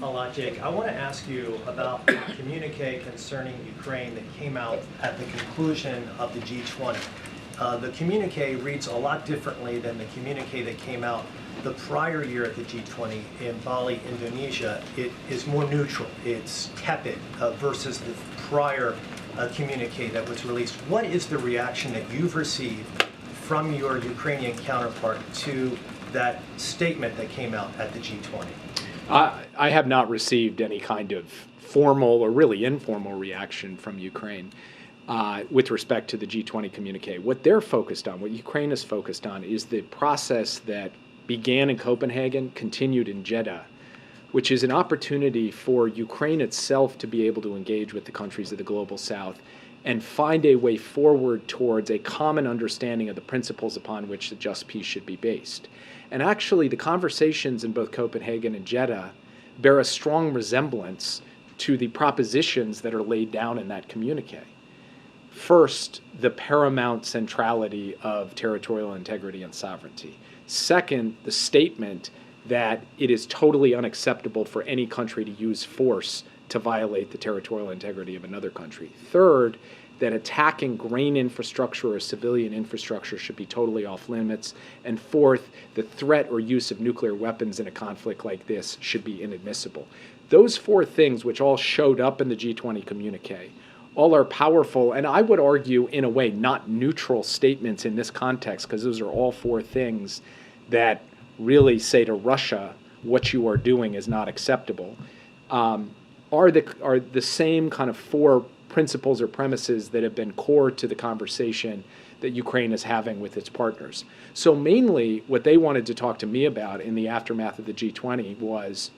a lot, Jake. I want to ask you about the communique concerning Ukraine that came out at the conclusion of the G20. The communique reads a lot differently than the communique that came out the prior year at the G20 in Bali, Indonesia. It is more neutral. It's tepid versus the prior communique that was released. What is the reaction that you've received from your Ukrainian counterpart to that statement that came out at the G20? I have not received any kind of formal or really informal reaction from Ukraine with respect to the G20 communique. What they're focused on, what Ukraine is focused on, is the process that began in Copenhagen, continued in Jeddah, which is an opportunity for Ukraine itself to be able to engage with the countries of the Global South and find a way forward towards a common understanding of the principles upon which the just peace should be based. And actually, the conversations in both Copenhagen and Jeddah bear a strong resemblance to the propositions that are laid down in that communique. First, the paramount centrality of territorial integrity and sovereignty. Second, the statement that it is totally unacceptable for any country to use force to violate the territorial integrity of another country. Third, that attacking grain infrastructure or civilian infrastructure should be totally off limits. And fourth, the threat or use of nuclear weapons in a conflict like this should be inadmissible. Those four things, which all showed up in the G20 communique, all are powerful, and I would argue, in a way, not neutral statements in this context, because those are all four things that really say to Russia, what you are doing is not acceptable, are the same kind of four principles or premises that have been core to the conversation that Ukraine is having with its partners. So mainly what they wanted to talk to me about in the aftermath of the G20 was,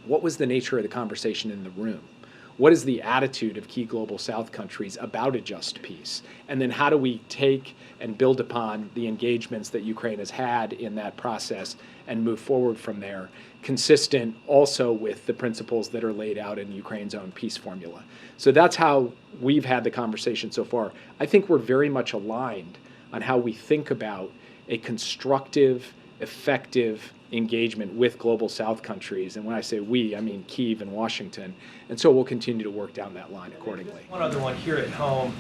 what was the nature of the conversation in the room? What is the attitude of key Global South countries about a just peace? And then how do we take and build upon the engagements that Ukraine has had in that process and move forward from there, consistent also with the principles that are laid out in Ukraine's own peace formula. So that's how we've had the conversation so far. I think we're very much aligned on how we think about a constructive, effective engagement with Global South countries. And when I say we, I mean Kyiv and Washington. And so we'll continue to work down that line accordingly. One other one here at home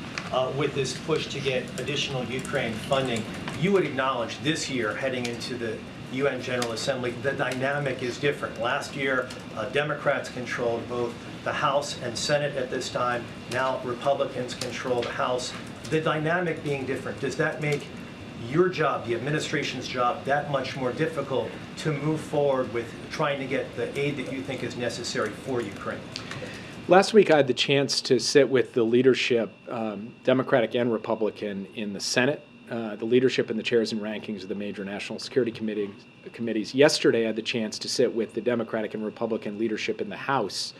with this push to get additional Ukraine funding. You would acknowledge this year, heading into the UN General Assembly, the dynamic is different. Last year, Democrats controlled both the House and Senate at this time. Now Republicans control the House. The dynamic being different, does that make your job, the administration's job, that much more difficult to move forward with trying to get the aid that you think is necessary for Ukraine? Last week, I had the chance to sit with the leadership, Democratic and Republican, in the Senate, the leadership and the chairs and rankings of the major national security committees. Yesterday, I had the chance to sit with the Democratic and Republican leadership in the House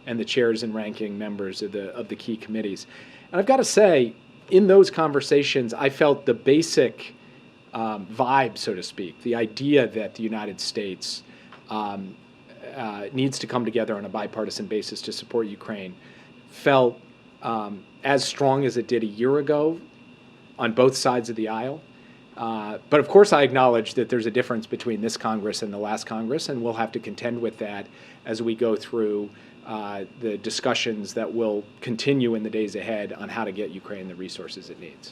and the chairs and ranking members of the key committees. And I've got to say, in those conversations, I felt the basic vibe, so to speak, the idea that the United States needs to come together on a bipartisan basis to support Ukraine felt as strong as it did a year ago on both sides of the aisle. But of course, I acknowledge that there's a difference between this Congress and the last Congress, and we'll have to contend with that as we go through the discussions that will continue in the days ahead on how to get Ukraine the resources it needs.